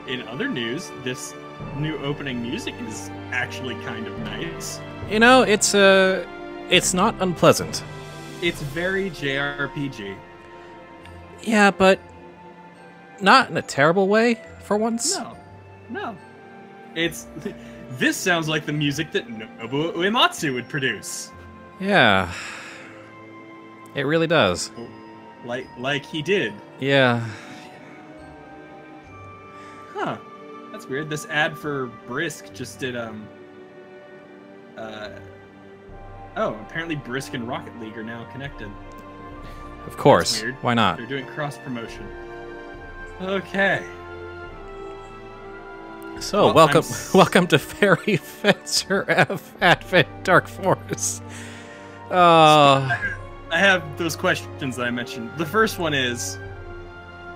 in other news, this new opening music is actually kind of nice. You know, it's not unpleasant. It's very JRPG. Yeah, but not in a terrible way for once. No. This sounds like the music that Nobuo Uematsu would produce. Yeah. It really does. Like he did. Yeah. Huh. That's weird. This ad for Brisk just did apparently Brisk and Rocket League are now connected. Of course. That's weird. Why not? They're doing cross promotion. Okay. So, welcome to Fairy Fencer F Advent Dark Force. I have those questions that I mentioned. The first one is,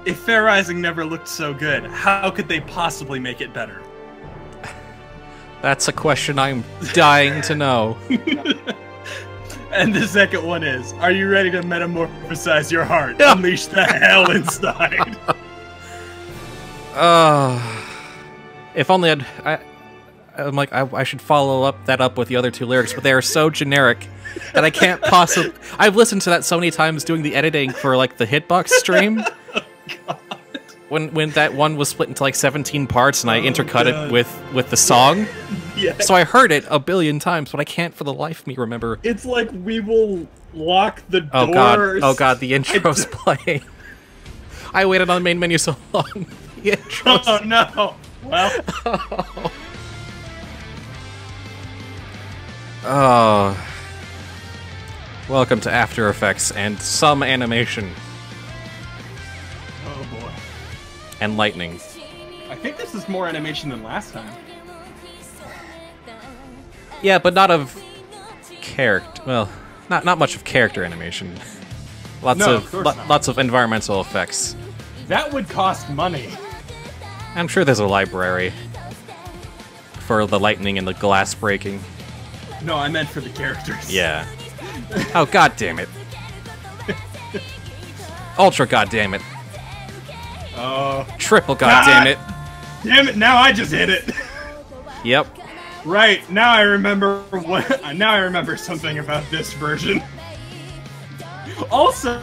if Fair Rising never looked so good, how could they possibly make it better? That's a question I'm dying to know. And the second one is, are you ready to metamorphosize your heart? Unleash the hell inside. If only I'm like, I should follow that up with the other two lyrics, but they are so generic that I can't possibly... I've listened to that so many times doing the editing for, like, the Hitbox stream. Oh, God. When that one was split into, like, 17 parts, and I intercut it with the song. Yeah. So I heard it a billion times, but I can't for the life of me remember. It's like we will lock the Oh, doors. God. Oh, God, the intro's playing. I waited on the main menu so long. The intro's... Oh, no. Well... Oh. Welcome to After Effects and some animation. Oh boy. And lightning. I think this is more animation than last time. Yeah, but not of character. Well, not much of character animation. Lots of environmental effects. That would cost money. I'm sure there's a library for the lightning and the glass breaking. No, I meant for the characters. Yeah. Oh, god damn it. Ultra god damn it. Oh. Triple god damn it. Damn it, now I just hit it. Yep. Right, now I remember something about this version. Also,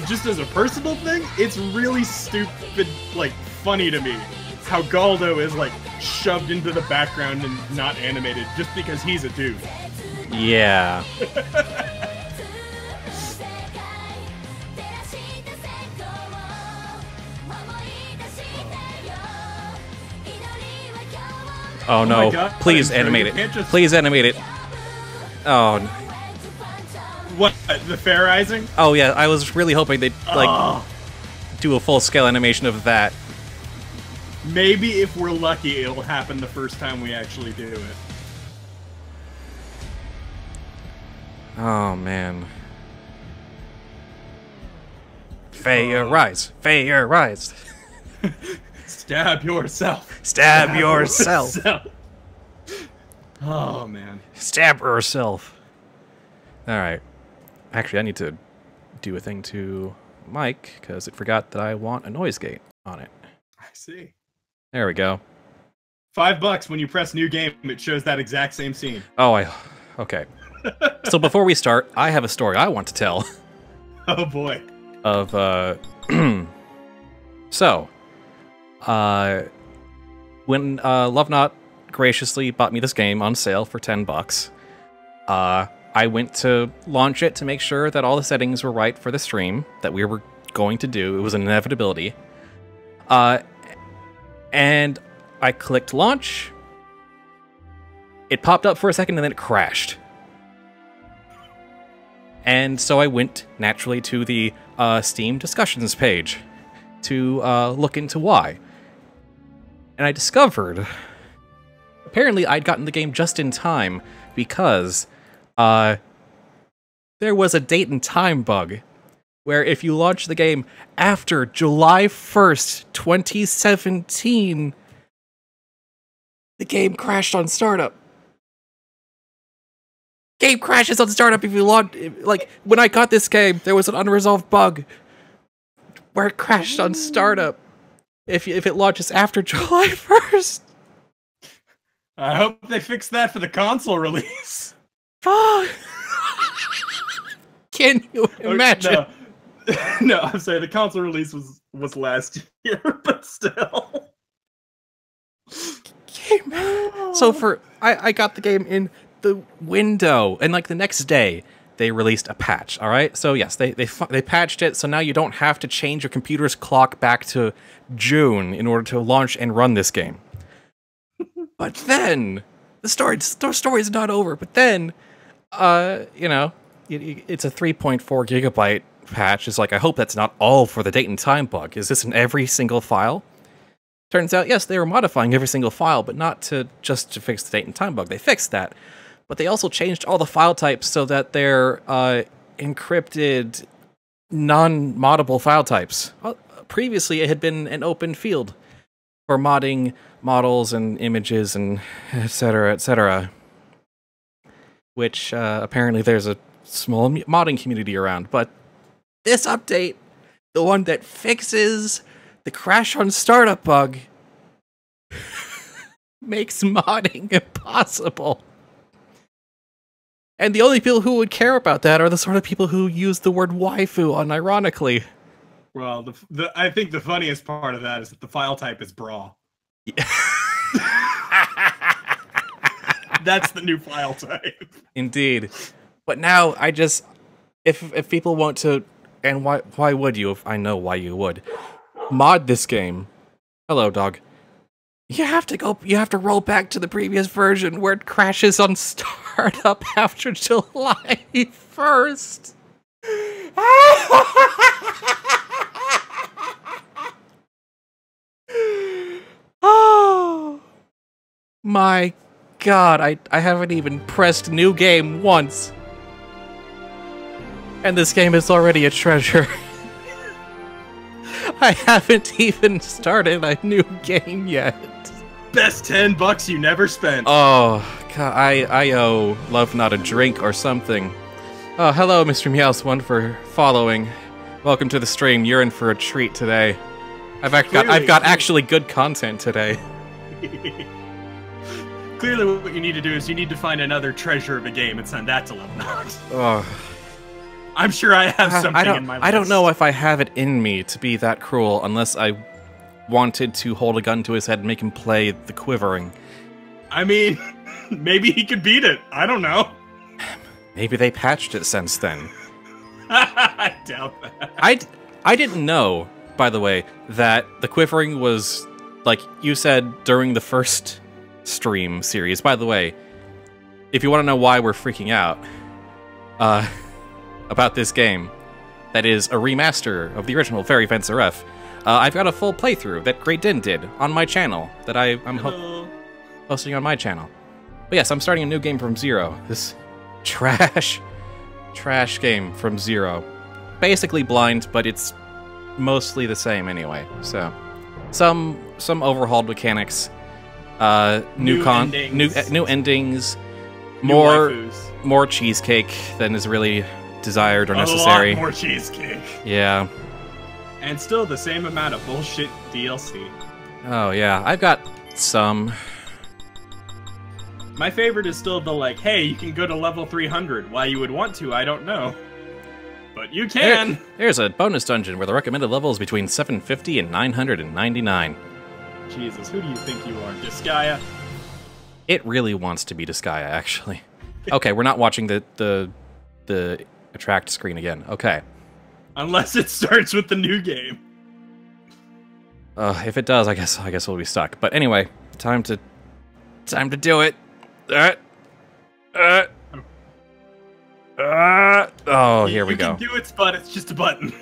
just as a personal thing, it's really stupid, like, funny to me how Galdo is, like, shoved into the background and not animated just because he's a dude. Yeah. Oh no, my God. please animate it. Please animate it. Oh. What, the Fair Rising? Oh yeah, I was really hoping they'd, like, do a full-scale animation of that. Maybe if we're lucky, it'll happen the first time we actually do it. Oh, man. Fair rise. Fair rise. Stab yourself. Stab yourself. Oh, man. Stab yourself. Alright. Actually, I need to do a thing to Mike, because it forgot that I want a noise gate on it. I see. There we go. $5 when you press new game, it shows that exact same scene. Oh, okay. So before we start, I have a story I want to tell. Oh boy. Of, So, when Lovenot graciously bought me this game on sale for $10, I went to launch it to make sure that all the settings were right for the stream that we were going to do. It was an inevitability. And I clicked launch. It popped up for a second and then it crashed. And so I went naturally to the Steam discussions page to look into why. And I discovered, apparently I'd gotten the game just in time because there was a date and time bug where if you launch the game after July 1st, 2017, the game crashed on startup. Game crashes on startup if you launch... Like, when I got this game, there was an unresolved bug where it crashed on startup. if it launches after July 1st. I hope they fix that for the console release. Fuck. Can you imagine? No, I'm sorry. The console release was last year, but still. So I got the game in the window, and like the next day they released a patch. All right, so yes, they patched it, so now you don't have to change your computer's clock back to June in order to launch and run this game. But then the story's not over. But then, you know, it's a 3.4 gigabyte patch. It's like, I hope that's not all for the date and time bug. Is this in every single file? Turns out, yes, they were modifying every single file, but not just to fix the date and time bug. They fixed that. But they also changed all the file types so that they're encrypted, non-moddable file types. Previously, it had been an open field for modding models and images and etc., etc. Which, apparently there's a small modding community around. But this update, the one that fixes the crash on startup bug, makes modding impossible. And the only people who would care about that are the sort of people who use the word waifu unironically. Well, I think the funniest part of that is that the file type is bra. Yeah. That's the new file type. Indeed. But now I just, if people want to, and why would you? If I know why you would mod this game. Hello, dog. You have to roll back to the previous version where it crashes on startup after July 1st. Oh my god, I haven't even pressed new game once. And this game is already a treasure. I haven't even started a new game yet. Best $10 you never spent. Oh, god, I owe Love Not a Drink or something. Oh, hello, Mr. Meowsone, for following. Welcome to the stream. You're in for a treat today. I've got actually good content today. Clearly, what you need to do is you need to find another treasure of a game and send that to Love Not. Oh. I'm sure I have something in my list. I don't know if I have it in me to be that cruel unless I wanted to hold a gun to his head and make him play the quivering. I mean, maybe he could beat it. I don't know. Maybe they patched it since then. I doubt that. I didn't know, by the way, that the quivering was, like you said during the first stream series. By the way, if you want to know why we're freaking out, about this game, that is a remaster of the original Fairy Fence RF. I've got a full playthrough that Great Din did on my channel that I'm hosting on my channel. But yes, I'm starting a new game from zero. This trash game from zero. Basically blind, but it's mostly the same anyway. So some overhauled mechanics, new endings, more cheesecake than is really desired or necessary. A lot more cheesecake. Yeah. And still the same amount of bullshit DLC. Oh yeah, I've got some. My favorite is still the like, hey, you can go to level 300. Why you would want to, I don't know. But you can! There's a bonus dungeon where the recommended level is between 750 and 999. Jesus, who do you think you are, Disgaea? It really wants to be Disgaea, actually. Okay, we're not watching the attract screen again. Okay. Unless it starts with the new game. If it does, I guess we'll be stuck. But anyway, time to do it. Oh, here we go. You can do it, but it's just a button.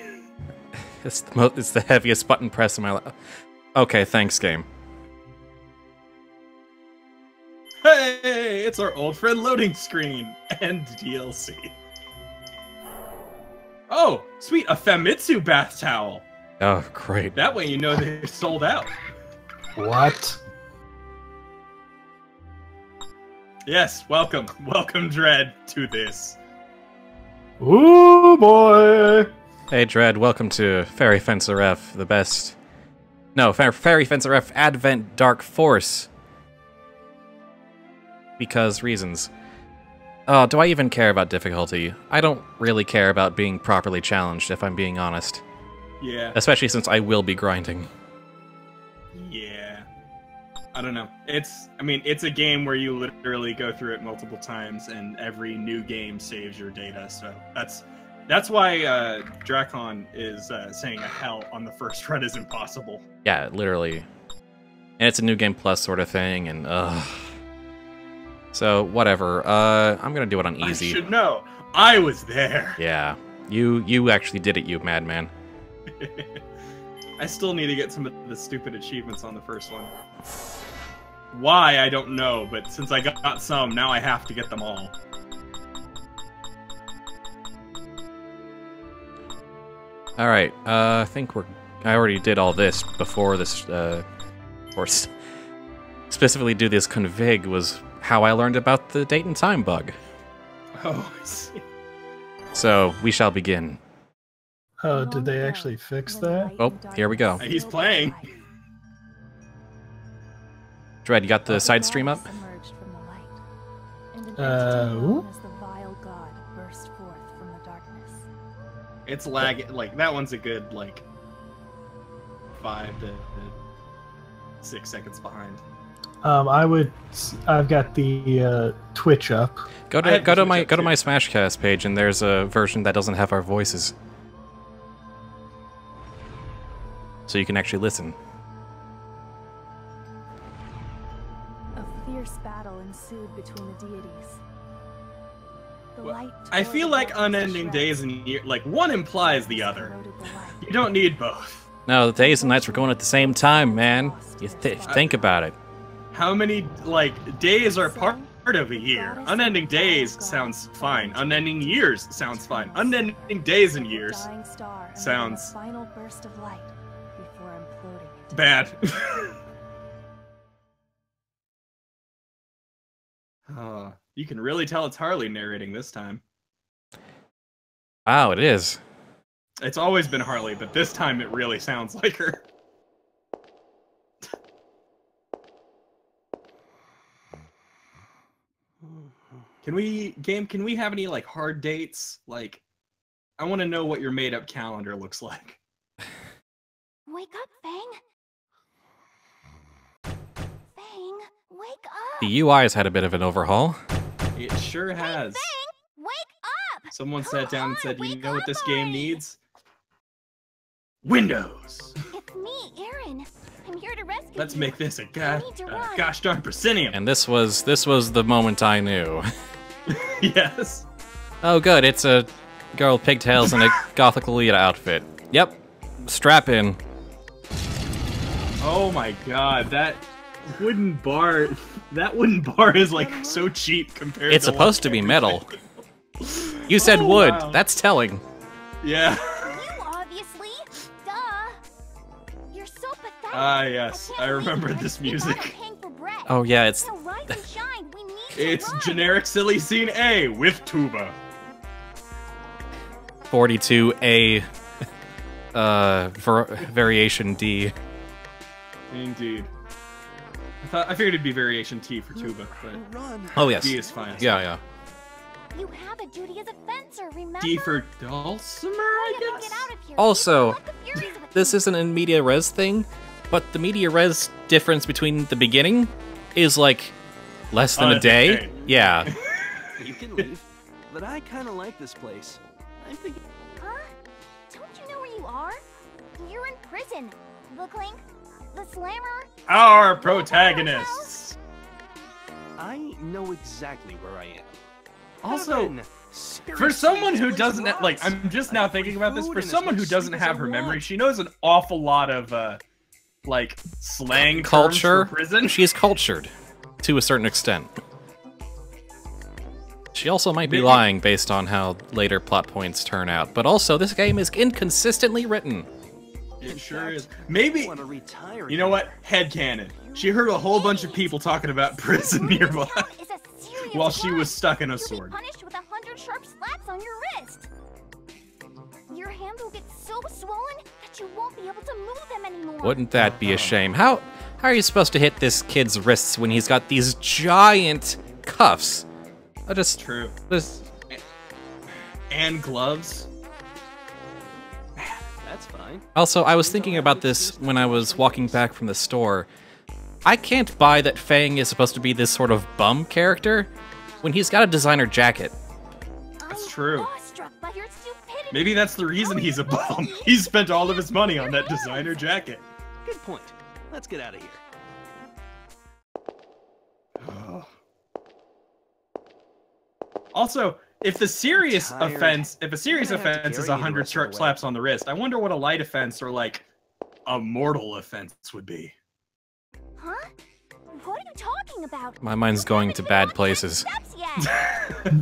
It's the heaviest button press in my life. Okay, thanks, game. Hey, it's our old friend loading screen and DLC. Oh, sweet, a Famitsu bath towel. Oh, great. That way you know they're sold out. What? Yes, welcome, Dread, to this. Ooh, boy! Hey, Dread, welcome to Fairy Fence RF, the best No, Fairy Fencer F Advent Dark Force. Because reasons. Do I even care about difficulty? I don't really care about being properly challenged, if I'm being honest. Yeah. Especially since I will be grinding. Yeah. I don't know. I mean, it's a game where you literally go through it multiple times, and every new game saves your data, so that's why Drakon is saying a hell on the first run is impossible. Yeah, literally. And it's a New Game Plus sort of thing, and so, whatever. I'm gonna do it on easy. I should know. I was there. Yeah. You actually did it, you madman. I still need to get some of the stupid achievements on the first one. Why, I don't know, but since I got some, now I have to get them all. Alright, I think I already did all this before this, or specifically do this config was how I learned about the date and time bug. Oh, I see. So, we shall begin. Oh, did they actually fix that? Oh, here we go. He's playing. Dread, you got the side stream up? Ooh. It's lag. Like, that one's a good, like, 5 to 6 seconds behind. I've got the Twitch up. Go to my Smashcast page, and there's a version that doesn't have our voices, so you can actually listen. A fierce battle ensued between the deities. The light I feel like unending days and years, like, one implies the other. You don't need both. No, the days and nights were going at the same time, man. You think about it. How many, like, days are part of a year? Unending days sounds fine. Unending years sounds fine. Unending days and years sounds bad. You can really tell it's Harley narrating this time. Wow, it is. It's always been Harley, but this time it really sounds like her. Can we have any, like, hard dates? Like, I want to know what your made-up calendar looks like. Wake up, Fang! Fang, wake up! The UI has had a bit of an overhaul. It sure has. Hey, Fang, wake up! Someone sat down and said, you know what this game needs? Windows! It's me, Aaron. I'm here to rescue Let's you. make this a run. gosh darn proscenium. And this was the moment I knew. Yes. Oh good, it's a girl with pigtails and a gothic Lolita outfit. Yep. Strap in. Oh my god, that wooden bar is, like, so cheap compared It's to supposed to be metal. You said wood. Wow. That's telling. Yeah. You obviously. Duh. You're so pathetic. Ah, yes. I can't remember believe this we gotta music. hang for bread. Oh yeah, it's So rise and shine. We need to It's run. generic silly scene A with tuba. 42A variation D. Indeed. I figured it'd be variation T for tuba, but Oh yes. D is fine. Yeah, yeah. You have a duty as a fencer, remember? D for dulcimer, I Get guess? out of here. Also, Let the Furies of the This isn't a media res thing, but the media res difference between the beginning is like less than a day. Yeah. You can leave, but I kind of like this place. I'm thinking. Huh? Don't you know where you are? You're in prison. The Clink, the Slammer. Our protagonists. I know exactly where I am. Also, Heaven, for someone who spirits, doesn't rocks. like, I'm just now I have thinking free about this. food For and as someone who much doesn't sleep as I have her memory, want. she knows an awful lot of like slang Culture. terms for prison. She's cultured to a certain extent. She also might be Maybe- lying based on how later plot points turn out, but also this game is inconsistently written. It sure fact, is. Maybe, I want to retire. you know what? Headcanon. She heard a whole bunch of people talking about prison nearby Is a serious while she was crime. stuck in a You'll sword. be punished with 100 sharp slaps on your wrist. Your hands will get so swollen that you won't won't be able to move them anymore. Wouldn't that be a shame? How are you supposed to hit this kid's wrists when he's got these giant cuffs? True. Just And gloves. That's fine. Also, I was thinking about this when I was walking back from the store. I can't buy that Fang is supposed to be this sort of bum character when he's got a designer jacket. That's true. Awestruck by your stupidity. Maybe that's the reason he's a bum. He spent all of his money on that designer jacket. Good point. Let's get out of here. Also, if a serious Tired. offense I'm is gonna have to 100 carry you the rest of sharp the way. slaps on the wrist, I wonder what a light offense or like a mortal offense would be. Huh? What are you talking about? My mind's going to bad places. Steps yet.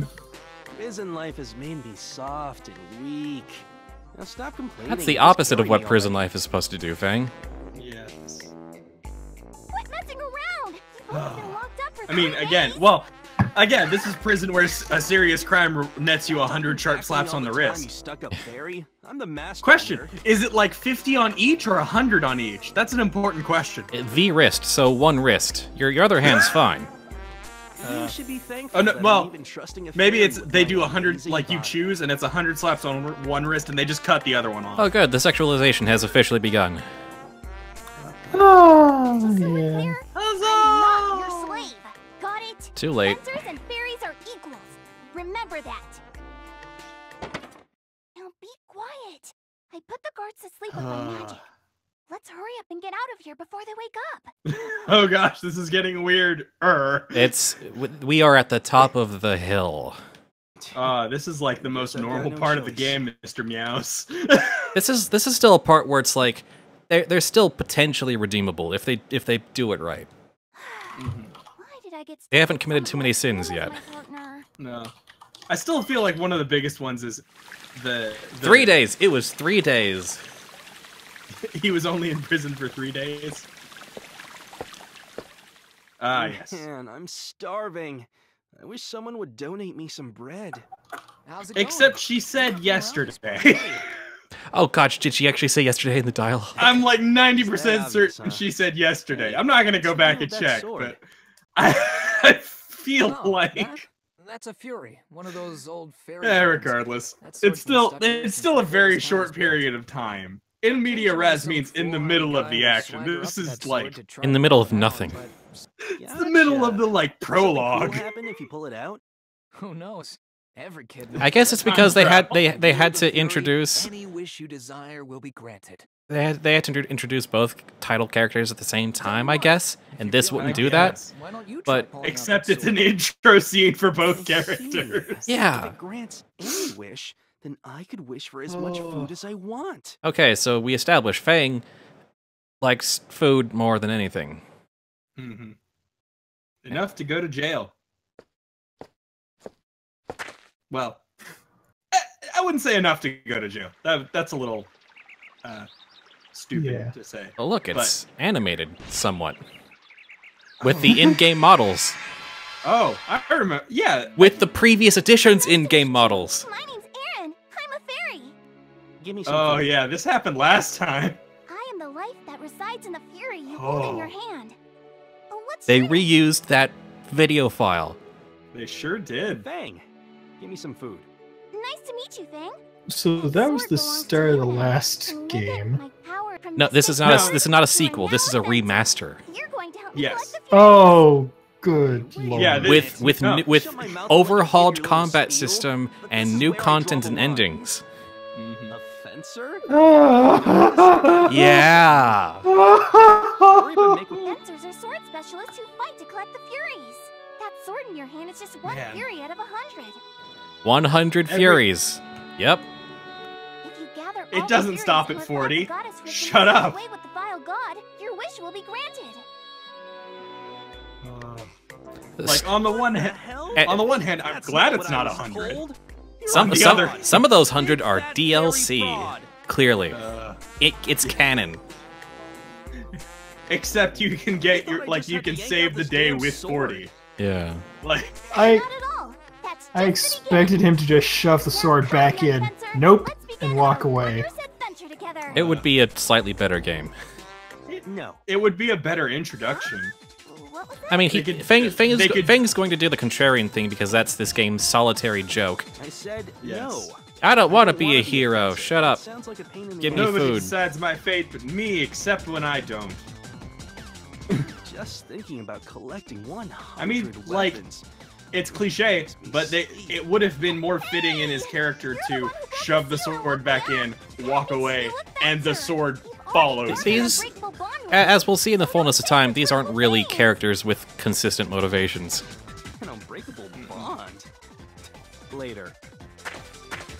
Prison life has made me soft and weak. Now stop complaining. That's the and just opposite of carry what me prison already. life is supposed to do, Fang. Yes. Quit messing around. You've only been locked up for I mean, 3 again, days. well, again, this is prison where a serious crime nets you 100 sharp slaps on the Time you wrist. stuck up Barry. I'm the master. Question, here. is it like 50 on each or 100 on each? That's an important question. The wrist, so one wrist. Your other hand's fine. You should be thankful Oh, no, that I'm well, even trusting a maybe fairy it's with they my do 100, lazy like you body. choose, and it's 100 slaps on one wrist, and they just cut the other one off. Oh good, the sexualization has officially begun. Oh, So we're yeah. clear? I'm not your slave. Got it? Too late. Fencers and fairies are equals. Remember that. Now be quiet. I put the guards to sleep with my magic. Let's hurry up and get out of here before they wake up. Oh gosh, this is getting weird. We are at the top of the hill. This is like the most I've got normal no part of the choice. game, Mr. Meows. This is still a part where it's like they're still potentially redeemable if they do it right. Why did I get They haven't committed too many sins stuck yet. with my partner? No. I still feel like one of the biggest ones is the 3 days. It was 3 days. He was only in prison for 3 days. Ah, yes. Man, I'm starving. I wish someone would donate me some bread. How's it going? Except she said yesterday. Oh gosh, did she actually say yesterday in the dialogue? I'm like 90% obvious, certain huh? she said yesterday. I'm not gonna go back and that check, sword? but I feel Oh, like that's a fury. One of those old fairy. yeah, ones. regardless. That sword's been stuck in It's since still a the very first short times period of time. In media res means in the middle of the action. This is like In the middle of nothing. it's the middle of the like Cool prologue. happen if you pull it out? Who knows? Every kid. I guess it's because they had to introduce Any wish you desire will be granted. they had to introduce both title characters at the same time, I guess, and this wouldn't do that. guess. Why don't you But- try pulling out Except that it's an sword? intro scene for both I see. characters. Yeah. If it grants any wish, then I could wish for as much food as I want. Okay, so we established Fang likes food more than anything. Mhm. Enough to go to jail. Well, I wouldn't say enough to go to jail. That's a little stupid Yeah. to say. Oh look, it's animated somewhat. With the in-game models. Oh, I remember. Yeah. With the previous edition's in-game models. My name's Aaron. I'm a fairy. Give me some Oh food. yeah, this happened last time. I am the life that resides in the fury you hold in Oh. your hand. Oh, what's They your name? reused that video file. They sure did. Bang! Give me some food. Nice to meet you, Thing. So that was the start of the last game. No, this is not a sequel. This is a remaster. You're going to help me Yes. collect the fairies. Oh, good lord. Yeah, this- With No. with Shut my mouth, overhauled you little combat steal. system But this and is new where I draw content the and line. endings. Mhm. A fencer? Yeah. Or even make a Fencers are sword specialists who fight to collect the furies. That sword in your hand is just one Man. fury out of 100. 100 Every- Furies. Yep. If you gather It all the doesn't furies stop and at revive 40. the goddess who has been Shut sent up. away with the vile god, your wish will be granted. Like on the one the hand, hell? on the one hand, I'm That's glad what it's I not was 100. told. You're Some on the some, other- some of those 100 are That DLC. fairy fraud. Clearly. It's It's canon. except you can get I your thought I like just you had to can yank save out the this day damn with sword. 40. Yeah. Like I Not at all. That's I just the expected beginning. him to just shove the Now, sword back hurry up, in. Fencer. Nope, Let's begin and walk our away. wondrous adventure together. It would be a slightly better game. No. It would be a better introduction. What was that? I mean, They could- Fang's going to do the contrarian thing because that's this game's solitary joke. I said Yes. no. I don't want to Don't be wanna a hero. princess. Shut up. Sounds like a pain in the Give me ass. Nobody food. decides my fate but me, except when I don't. Just thinking about collecting 100 I mean, like, weapons. It's cliche, but it would have been more fitting in his character to shove the sword back in, walk away, and the sword follows. These, as we'll see in the fullness of time, these aren't really characters with consistent motivations. An unbreakable bond. Later.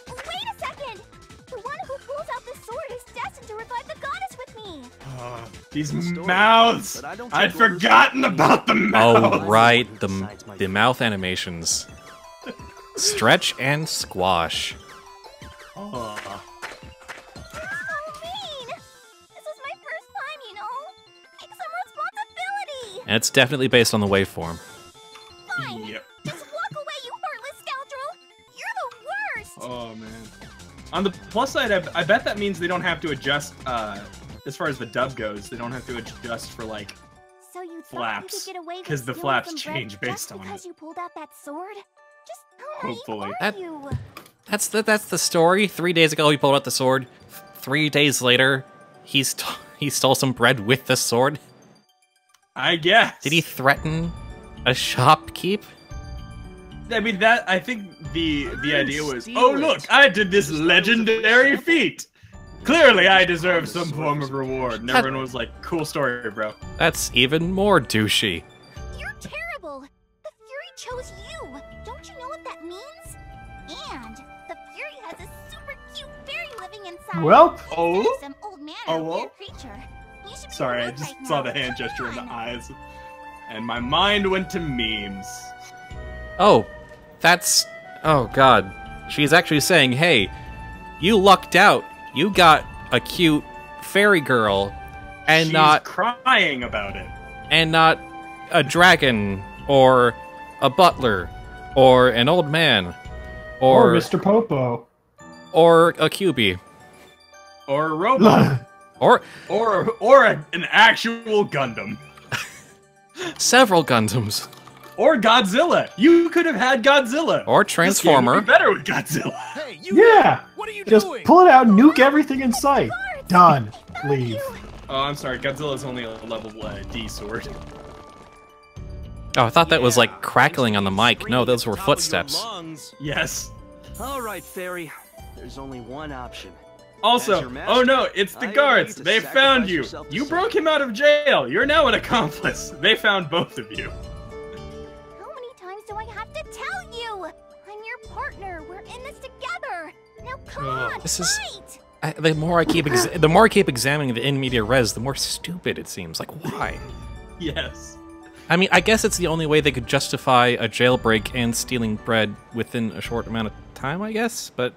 Wait a second! The one who pulls out the sword is destined to revive the goddess with me! These Story, mouths! but I don't I'd take orders forgotten from about the mouths! Oh, right, the mouth animations. Stretch and squash. Oh. So mean! This was my first time, you know? Take some responsibility! And it's definitely based on the waveform. Fine! Yep. Just walk away, you heartless scoundrel! You're the worst! Oh, man. On the plus side, I bet that means they don't have to adjust, as far as the dub goes, they don't have to adjust for, like, So you thought flaps, you could get away with 'cause the stealing flaps some bread change based just on because it. you pulled out that sword? Just how naive Hopefully. are That- you? That's the story. 3 days ago, he pulled out the sword. 3 days later, he stole some bread with the sword. I guess. Did he threaten a shopkeep? I mean, I think the idea was, steal oh it. look, I did this Just thought it was a legendary good feat. Clearly, I deserve The some sword form was of reward. And That- everyone was like, cool story, bro. That's even more douchey. You're terrible! The Fury chose you! Don't you know what that means? And the Fury has a super cute fairy living inside. Well, Oh? Instead of some old man or Oh, well? weird creature. You should be Sorry, I alone just right saw now. the hand Come gesture in the on. eyes. And my mind went to memes. Oh, that's... Oh, God. She's actually saying, hey, you lucked out. You got a cute fairy girl and She's not crying about it. a dragon or a butler or an old man or or Mr. Popo. or a QB Or a robot. or an actual Gundam. several Gundams Or Godzilla. You could have had Godzilla. or This game would Transformer. be better with Godzilla. Hey, you! Yeah! What are you Just doing? pull it out, nuke everything in sight. Done. Leave. Oh, I'm sorry. Godzilla's only a level D sword. Oh, I thought that was Yeah, like crackling on the mic. No, screaming those at were the top of your footsteps. lungs. Yes. All right, fairy. There's only one option. As Also, your master, oh no, it's the I guards. need to They sacrifice found you. yourself to You save broke me. him out of jail. You're now an accomplice. They found both of you. How many times do I have to tell you? I'm your partner. We're in this together. Now come on, This is- fight! The more I keep examining the in media res, the more stupid it seems. Like, why? Yes. I mean, I guess it's the only way they could justify a jailbreak and stealing bread within a short amount of time, I guess. But,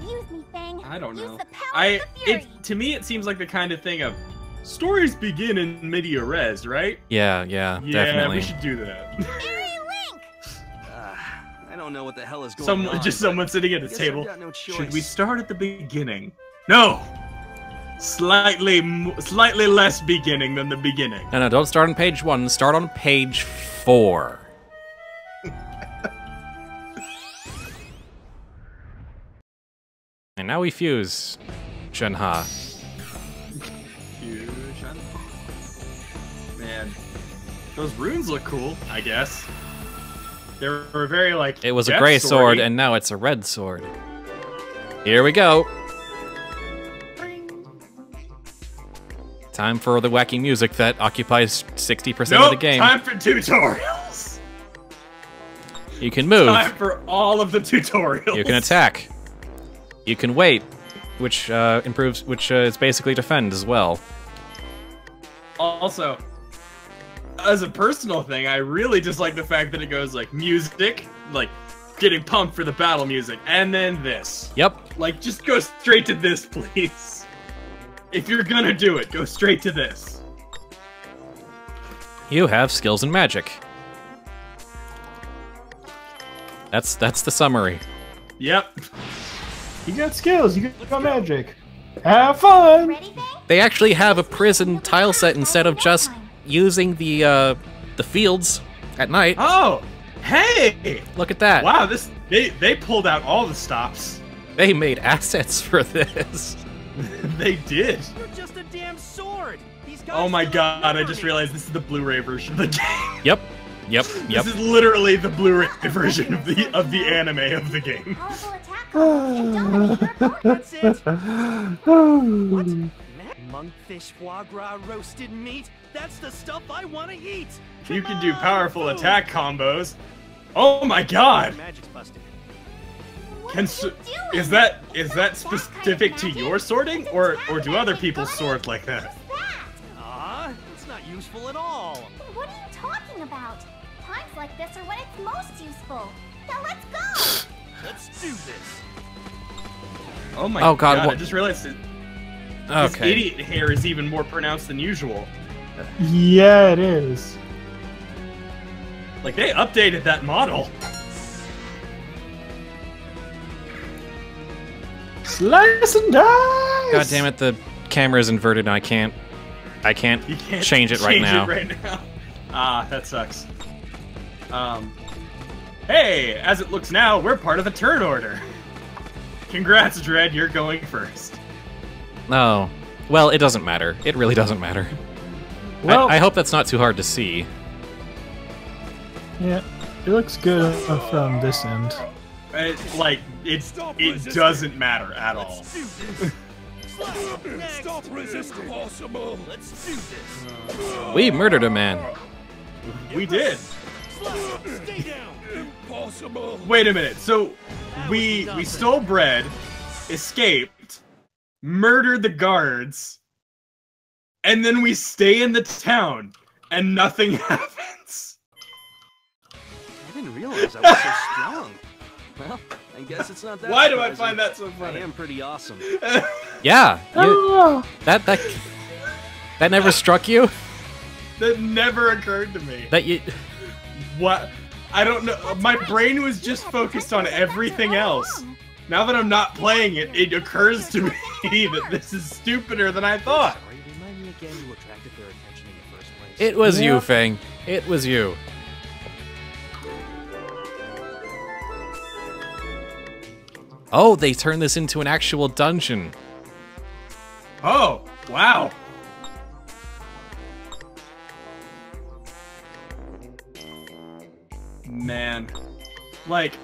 Use me, Fang. I don't Use know. the power of the Fury. To me, it seems like the kind of thing of stories begin in media res, right? yeah, Yeah, definitely. we should do that. Fairy Link! I don't know what the hell is going Someone, on. just someone sitting at a Guess table. I've got no Should we choice. start at the beginning? No. Slightly less beginning than the beginning. No, don't start on page 1. Start on page 4. And now we fuse, Shenha. Fusion. Man, those runes look cool. I guess they were very like. It was a Death gray sword, Sword-y. and now it's a red sword. Here we go. Time for the wacky music that occupies 60% of the Nope, game. time for tutorials. You can move. Time for all of the tutorials. You can attack. You can wait, which is basically defend as well. Also, as a personal thing, I really just like the fact that it goes like music, like getting pumped for the battle music, and then this. Yep. Like, just go straight to this, please. If you're gonna do it, go straight to this. You have skills in magic. That's the summary. Yep. You got skills, you got magic. Have fun! Ready, Fang? They actually have a prison tile set instead of just using the fields at night. Oh, hey! Look at that. Wow, they pulled out all the stops. They made assets for this. They did. You're just a damn sword. These guys Oh my still god, I ignore just me. realized this is the Blu-ray version of the game. Yep. Yep. This is literally the Blu-ray version of the anime of the game. Powerful attack combos can dominate your opponent. That's it. What? Monkfish foie gras roasted meat? That's the stuff I want to eat. You Come can do on, powerful food. attack combos. Oh my god! Magic's busted. What Can are s- you doing? is that kind specific of to magic? your sorting, It's a or tag do other magic people button. sword like that? What's that? Ah, it's not useful at all. What are you talking about? Times like this are when it's most useful. Now let's go! Let's do this. Oh my Oh god, I what- just realized that this Okay. idiot hair is even more pronounced than usual. Yeah, it is. Like, they updated that model. Slice and dice! God damn it, the camera's inverted and I can't You can't change it right now. Ah, that sucks. Hey, as it looks now, we're part of the turn order. Congrats, Dredd, you're going first. No. Well, it doesn't matter. It really doesn't matter. Well, I hope that's not too hard to see. yeah, it looks good from this end. It doesn't matter at all. Stop resisting. Impossible. Let's do this. We murdered a man. We did. Stay down. Impossible. Wait a minute. So we stole bread, escaped, murdered the guards, and then we stay in the town and nothing happens. I didn't realize I was so strong. Well, I guess it's not that. Why do I surprising. find that so I funny? am pretty awesome. Yeah. Oh, That never struck you? That never occurred to me. That you What? I don't know. My brain was just focused on everything else. Now that I'm not playing it, it occurs to me that this is stupider than I thought. Sorry, remind me again who attracted their attention in the first place. It was Yeah. you, Fang. It was you. Oh, they turned this into an actual dungeon. Oh, wow. Man. Like,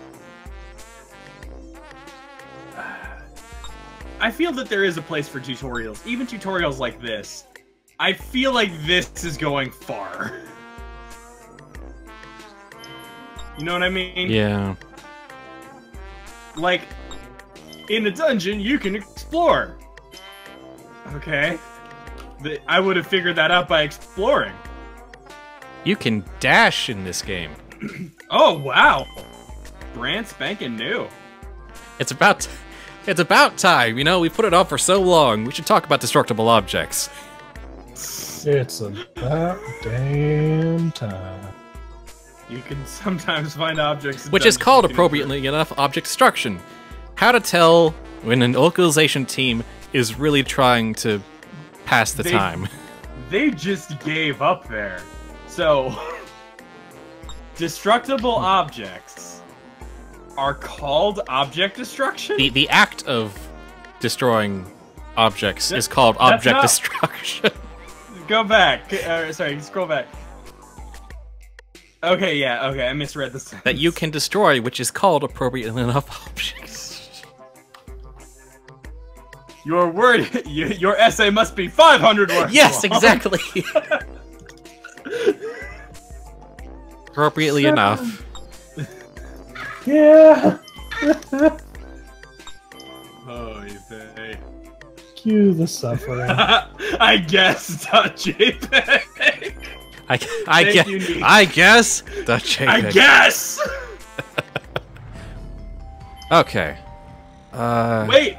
I feel that there is a place for tutorials, even tutorials like this. I feel like this is going far. You know what I mean? Yeah. Like, in a dungeon, you can explore. Okay. I would have figured that out by exploring. You can dash in this game. Oh, wow. Brand spanking new. It's about time, you know? We put it off for so long. We should talk about destructible objects. it's about damn time. You can sometimes find objects in Which is dungeons called you can appropriately enough object destruction. How to tell when an localization team is really trying to pass the They- time. They just gave up there. So, destructible objects are called object destruction? The act of destroying objects is called that's object not- destruction. Go back. Sorry, scroll back. Okay, yeah, okay, I misread the sentence. That you can destroy, which is called appropriately enough objects. Your word, your essay must be 500 words Yes, long. exactly. Appropriately enough. Yeah. Oh, you say. Cue the suffering. I guess, JPEG. I Thank guess. you, Nick. I guess. The JPEG. I guess. Okay. Wait,